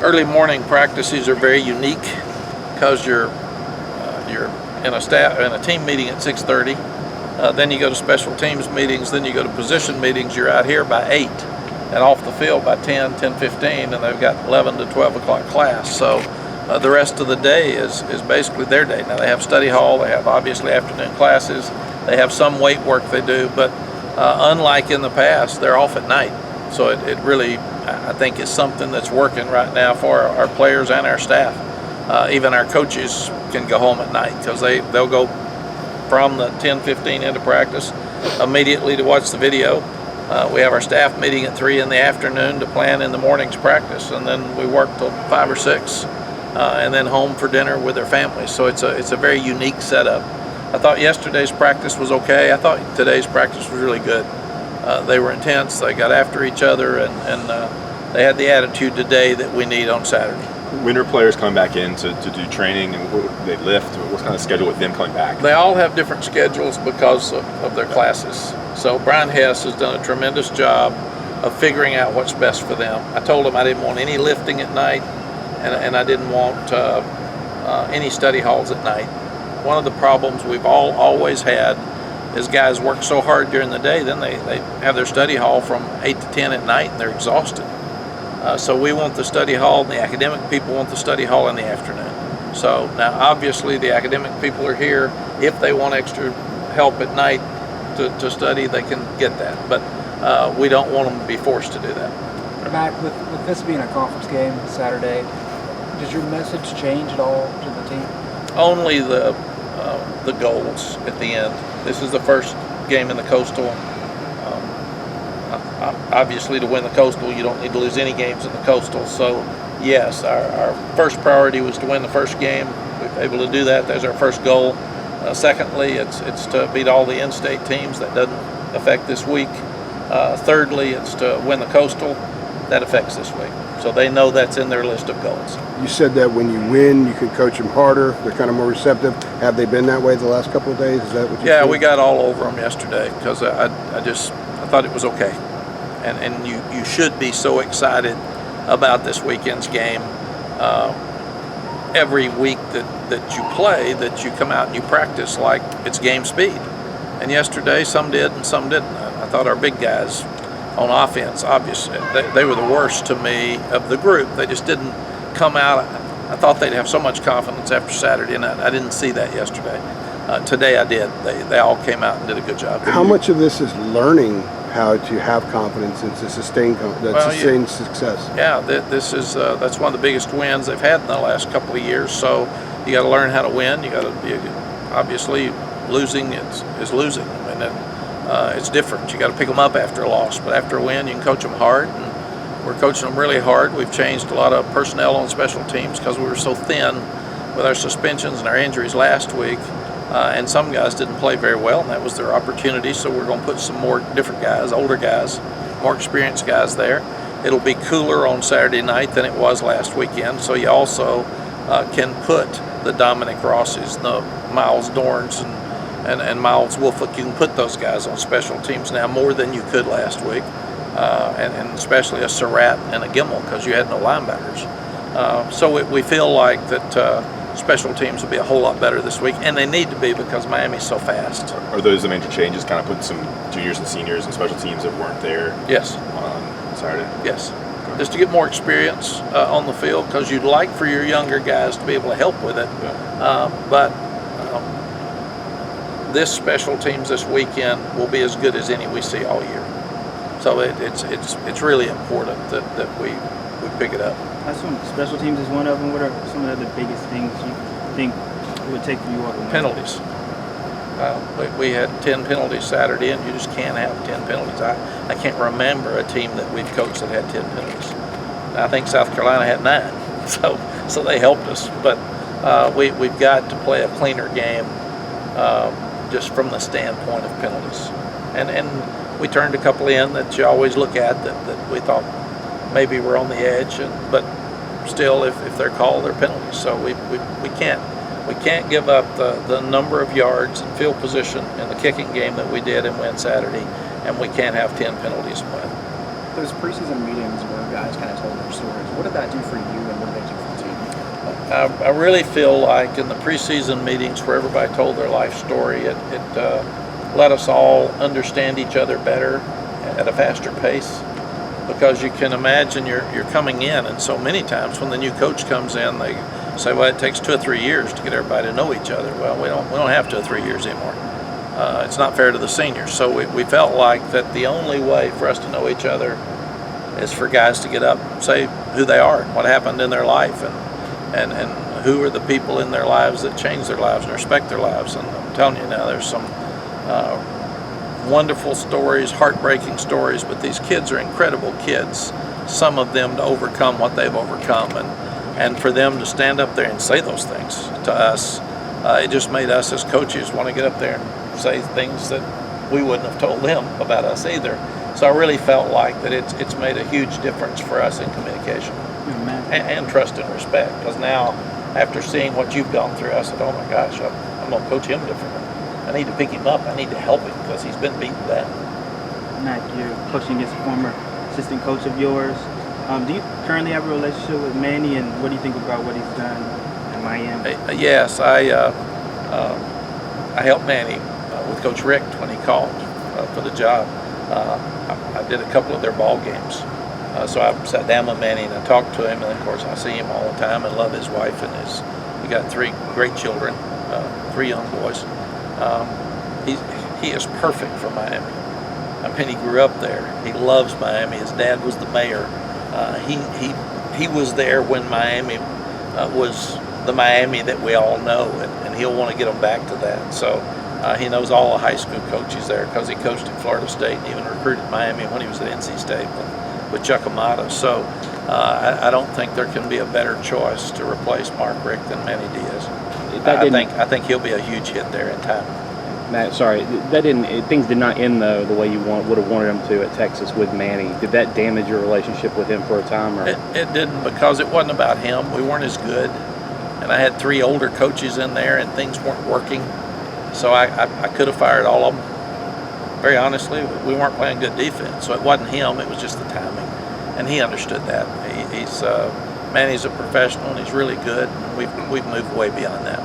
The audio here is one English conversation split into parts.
Early morning practices are very unique because you're in a team meeting at 6:30. Then you go to special teams meetings. Then you go to position meetings. You're out here by 8 and off the field by 10:15, and they've got 11 to 12 o'clock class. So the rest of the day is basically their day. Now they have study hall. They have obviously afternoon classes. They have some weight work they do, but unlike in the past, they're off at night. So it really, I think, is something that's working right now for our players and our staff. Even our coaches can go home at night because they'll go from the 10:15 into practice immediately to watch the video. We have our staff meeting at 3 in the afternoon to plan in the morning's practice, and then we work till 5 or 6, and then home for dinner with their families. So it's a very unique setup. I thought yesterday's practice was okay. I thought today's practice was really good. They were intense. They got after each other, and they had the attitude today that we need on Saturday. When are players coming back in to do training, and they lift? What's kind of schedule with them coming back? They all have different schedules because of their classes. So Brian Hess has done a tremendous job of figuring out what's best for them. I told him I didn't want any lifting at night, and I didn't want any study halls at night. One of the problems we've always had is guys work so hard during the day, then they have their study hall from 8 to 10 at night, and they're exhausted. So we want the study hall, and the academic people want the study hall in the afternoon. So now obviously the academic people are here. If they want extra help at night to study, they can get that. But we don't want them to be forced to do that. Mack, with this being a conference game Saturday, does your message change at all to the team? Only the goals at the end. This is the first game in the Coastal. Obviously, to win the Coastal, you don't need to lose any games in the Coastal. So, yes, our first priority was to win the first game. We were able to do that. There's our first goal. Secondly, it's to beat all the in-state teams. That doesn't affect this week. Thirdly, it's to win the Coastal. That affects this week. So they know that's in their list of goals. You said that when you win, you can coach them harder. They're kind of more receptive. Have they been that way the last couple of days? Is that what you Yeah, said? we got all over them yesterday because I thought it was okay. And you should be so excited about this weekend's game. Every week that you play, that you come out and you practice like it's game speed. And yesterday, some did and some didn't. I thought our big guys on offense, obviously, they were the worst to me of the group. They just didn't come out. I thought they'd have so much confidence after Saturday, and I didn't see that yesterday. Today I did. They all came out and did a good job. How much of this is learning how to have confidence and to sustain success? Yeah, this is that's one of the biggest wins they've had in the last couple of years. So you got to learn how to win. You got to be obviously losing is losing. I mean, it's different. You got to pick them up after a loss, but after a win, you can coach them hard. And we're coaching them really hard. We've changed a lot of personnel on special teams because we were so thin with our suspensions and our injuries last week. And some guys didn't play very well, and that was their opportunity. So we're going to put some more different guys, older guys, more experienced guys there. It'll be cooler on Saturday night than it was last weekend. So you also can put the Dominic Rosses, the Miles Dorns, and Miles Wolfick. You can put those guys on special teams now more than you could last week, and especially a Surratt and a Gimmel because you had no linebackers. So we feel like that. Special teams will be a whole lot better this week, and they need to be because Miami's so fast. Are those the major changes, kind of putting some juniors and seniors and special teams that weren't there Yes. on Saturday? Yes. Just to get more experience on the field because you'd like for your younger guys to be able to help with it. Yeah. But this special teams this weekend will be as good as any we see all year. So it's really important that we pick it up. That's one. Special teams is one of them. What are some of the biggest things you think it would take for you all to win? Penalties. We had 10 penalties Saturday, and you just can't have 10 penalties. I can't remember a team that we've coached that had 10 penalties. I think South Carolina had 9, so they helped us. But we've got to play a cleaner game just from the standpoint of penalties. And we turned a couple in that you always look at that we thought maybe we're on the edge, but still, if they're called, they're penalties. So we can't give up the number of yards and field position in the kicking game that we did and win Saturday, and we can't have 10 penalties and win. Those preseason meetings where guys kind of told their stories, what did that do for you and I really feel like in the preseason meetings where everybody told their life story, it let us all understand each other better at a faster pace. Because you can imagine you're coming in, and so many times when the new coach comes in, they say, well, it takes 2 or 3 years to get everybody to know each other. Well, we don't have 2 or 3 years anymore. It's not fair to the seniors. So we felt like that the only way for us to know each other is for guys to get up and say who they are and what happened in their life, and who are the people in their lives that change their lives and respect their lives. And I'm telling you now, there's some wonderful stories, heartbreaking stories, but these kids are incredible kids, some of them to overcome what they've overcome, and for them to stand up there and say those things to us, it just made us as coaches want to get up there and say things that we wouldn't have told them about us either. So I really felt like that it's made a huge difference for us in communication and trust and respect, because now after seeing what you've gone through, I said, oh my gosh, I'm going to coach him differently. I need to pick him up. I need to help him because he's been beaten down. Mack, you're coaching against a former assistant coach of yours. Do you currently have a relationship with Manny, and what do you think about what he's done in Miami? Yes, I helped Manny with Coach Rick when he called for the job. I did a couple of their ball games. So I sat down with Manny and I talked to him, and of course I see him all the time and love his wife and he got 3 great children, 3 young boys. He is perfect for Miami. I mean, he grew up there. He loves Miami. His dad was the mayor. He was there when Miami was the Miami that we all know, and he'll want to get them back to that. So he knows all the high school coaches there because he coached at Florida State and even recruited Miami when he was at NC State with Chuck Amato. So I don't think there can be a better choice to replace Mark Richt than Manny Diaz. I think he'll be a huge hit there in time. Matt, sorry, things did not end though the way you would have wanted them to at Texas with Manny. Did that damage your relationship with him for a time? Or? It didn't, because it wasn't about him. We weren't as good, and I had 3 older coaches in there, and things weren't working. So I could have fired all of them. Very honestly, we weren't playing good defense. So it wasn't him. It was just the timing, and he understood that. Manny's a professional, and he's really good. And we've moved way beyond that.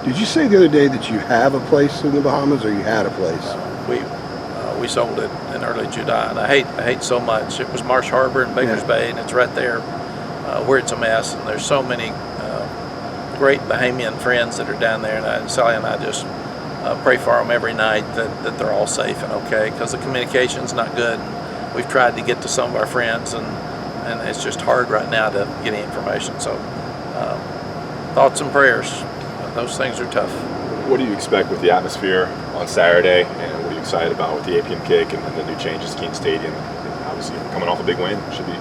Did you say the other day that you have a place in the Bahamas, or you had a place? We sold it in early July, and I hate so much. It was Marsh Harbor and Baker's Bay, and it's right there where it's a mess. And there's so many great Bahamian friends that are down there, and Sally and I just pray for them every night that they're all safe and okay, because the communication's not good. And we've tried to get to some of our friends, and it's just hard right now to get any information. So thoughts and prayers. Those things are tough. What do you expect with the atmosphere on Saturday, and what are you excited about with the 8 p.m. kick and the new changes to Keene Stadium? And obviously, coming off a big win, should be.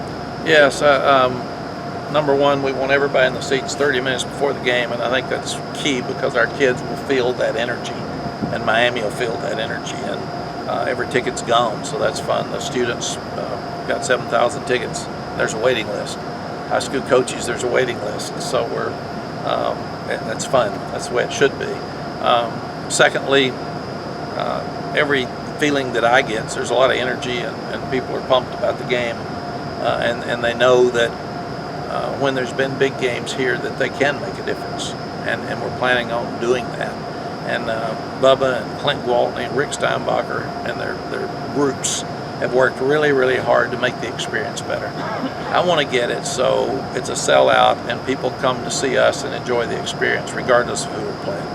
Yes. Number one, we want everybody in the seats 30 minutes before the game, and I think that's key because our kids will feel that energy, and Miami will feel that energy, and every ticket's gone, so that's fun. The students got 7,000 tickets. There's a waiting list. High school coaches, there's a waiting list, so that's fun. That's the way it should be. Secondly, every feeling that I get, there's a lot of energy, and people are pumped about the game, and they know that when there's been big games here that they can make a difference, and we're planning on doing that. And Bubba and Clint Walton and Rick Steinbacher and their groups have worked really, really hard to make the experience better. I want to get it so it's a sellout and people come to see us and enjoy the experience regardless of who we're playing.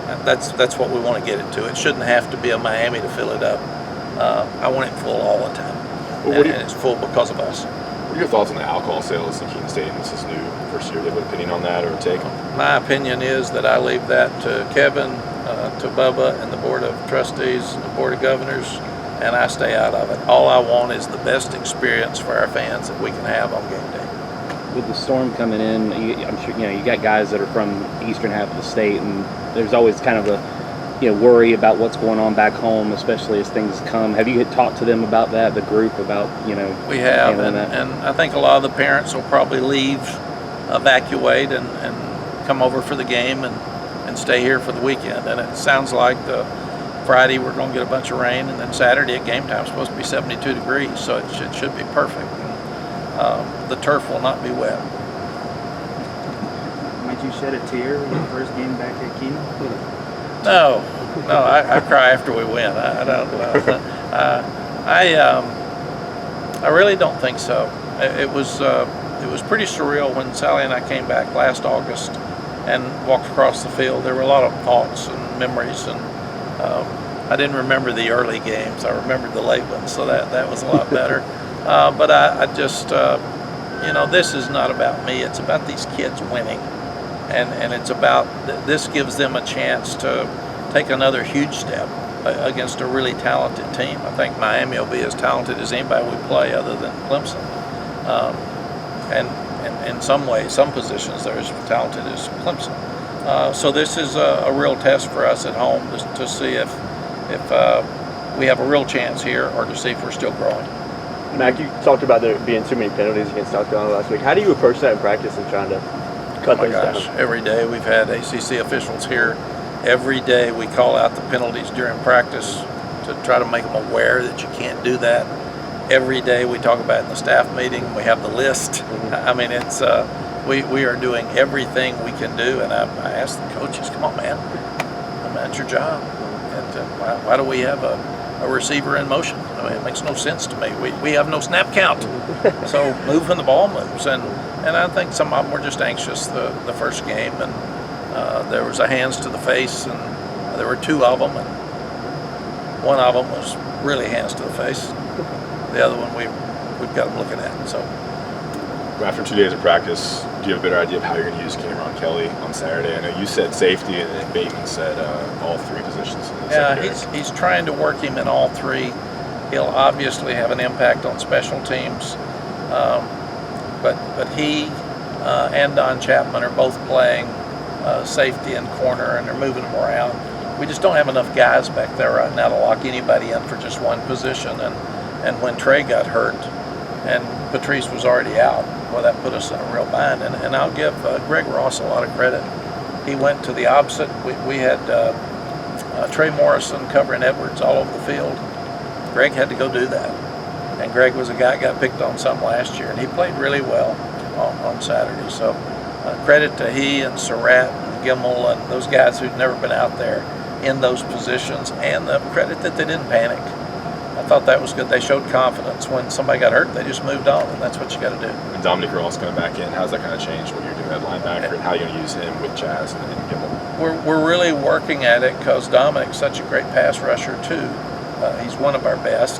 And that's what we want to get it to. It shouldn't have to be a Miami to fill it up. I want it full all the time. And it's full because of us. What are your thoughts on the alcohol sales in Keene Stadium? This is new. First year. Do you have an opinion on that or a take? My opinion is that I leave that to Kevin, to Bubba, and the Board of Trustees, and the Board of Governors, and I stay out of it. All I want is the best experience for our fans that we can have on game day. With the storm coming in, I'm sure you got guys that are from the eastern half of the state, and there's always kind of a worry about what's going on back home, especially as things come. Have you talked to them about that, the group, about, We have, and I think a lot of the parents will probably leave, evacuate, and come over for the game and stay here for the weekend. And it sounds like the Friday we're going to get a bunch of rain, and then Saturday at game time it's supposed to be 72 degrees, so it should be perfect. The turf will not be wet. Might you shed a tear in your first game back at Keenan? No, I cry after we win. I don't. I really don't think so. It was pretty surreal when Sally and I came back last August and walked across the field. There were a lot of thoughts and memories, and I didn't remember the early games. I remembered the late ones, so that was a lot better. But I just, this is not about me. It's about these kids winning, and it's about this gives them a chance to take another huge step against a really talented team. I think Miami will be as talented as anybody we play other than Clemson. And in some ways, some positions, they're as talented as Clemson. So this is a real test for us at home to see if we have a real chance here, or to see if we're still growing. Mack, you talked about there being too many penalties against South Carolina last week. How do you approach that in practice and trying to cut things down? Every day we've had ACC officials here. Every day we call out the penalties during practice to try to make them aware that you can't do that. Every day we talk about it in the staff meeting. We have the list. I mean, it's we are doing everything we can do, and I ask the coaches, come on, man, that's your job. And why do we have a receiver in motion? I mean, it makes no sense to me. We have no snap count, so move when the ball moves. And I think some of them were just anxious the first game, and there was a hands to the face, and there were two of them, and one of them was really hands to the face. The other one we've got them looking at. So After 2 days of practice, do you have a better idea of how you're going to use Cameron Kelly on Saturday? I know you said safety, and then Bateman said all three positions. In the secondary. He's trying to work him in all three. He'll obviously have an impact on special teams, but he and Don Chapman are both playing safety and corner, and they're moving them around. We just don't have enough guys back there right now to lock anybody in for just one position. And when Trey got hurt and Patrice was already out, well, that put us in a real bind. And I'll give Greg Ross a lot of credit. He went to the opposite. We had Trey Morrison covering Edwards all over the field. Greg had to go do that. And Greg was a guy that got picked on some last year, and he played really well on Saturday. So credit to he and Surratt and Gimmel and those guys who'd never been out there in those positions, and the credit that they didn't panic. I thought that was good. They showed confidence. When somebody got hurt, they just moved on, and that's what you got to do. And Dominic Ross coming back in, how's that kind of changed what you're doing at linebacker, and how you're going to use him with Chaz and Gimmel? We're really working at it because Dominic's such a great pass rusher too. He's one of our best.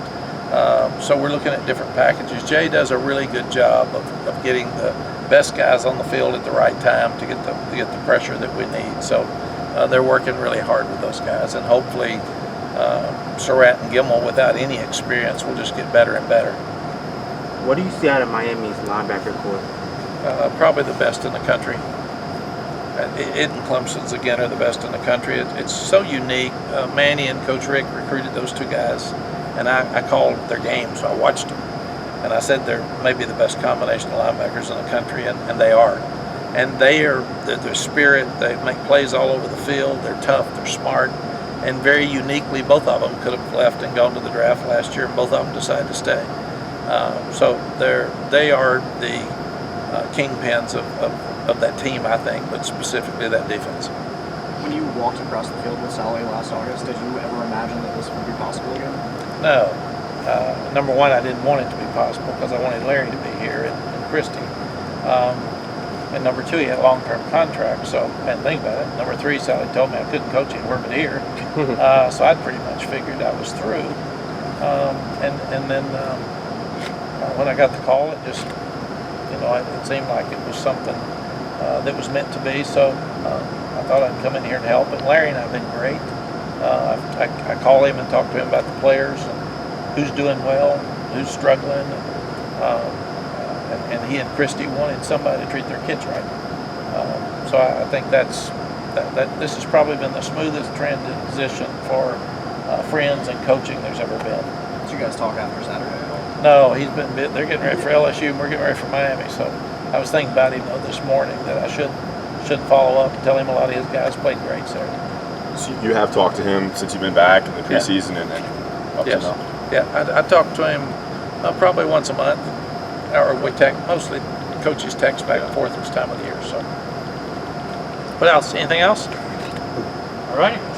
So we're looking at different packages. Jay does a really good job of getting the best guys on the field at the right time to get the pressure that we need. So they're working really hard with those guys, and hopefully Surratt and Gimmel, without any experience, will just get better and better. What do you see out of Miami's linebacker corps? Probably the best in the country. It and Clemson's, again, are the best in the country. It's so unique. Manny and Coach Rick recruited those two guys, and I called their games, so I watched them. And I said they're maybe the best combination of linebackers in the country, and they are. And they're spirit. They make plays all over the field. They're tough. They're smart. And very uniquely, both of them could have left and gone to the draft last year, and both of them decided to stay. So they are the kingpins of that team, I think, but specifically that defense. When you walked across the field with Sally last August, did you ever imagine that this would be possible again? No. Number one, I didn't want it to be possible because I wanted Larry to be here and Christie. And number two, he had a long-term contract, so I didn't think about it. Number three, Sally told me I couldn't coach anywhere but here. So I'd pretty much figured I was through. And then when I got the call, it just, it seemed like it was something that was meant to be. So I thought I'd come in here and help. And Larry and I have been great. I call him and talk to him about the players and who's doing well, who's struggling. And he and Christie wanted somebody to treat their kids right. So I think that this has probably been the smoothest transition for friends and coaching there's ever been. Did you guys talk after Saturday at all? No, they're getting ready for LSU, and we're getting ready for Miami. So I was thinking about him this morning that I should follow up and tell him a lot of his guys played great Saturday. So you have talked to him since you've been back in the preseason and up to now? Yeah, I talk to him probably once a month. Or we mostly coaches text back and forth this time of the year. So What else? Anything else? All right.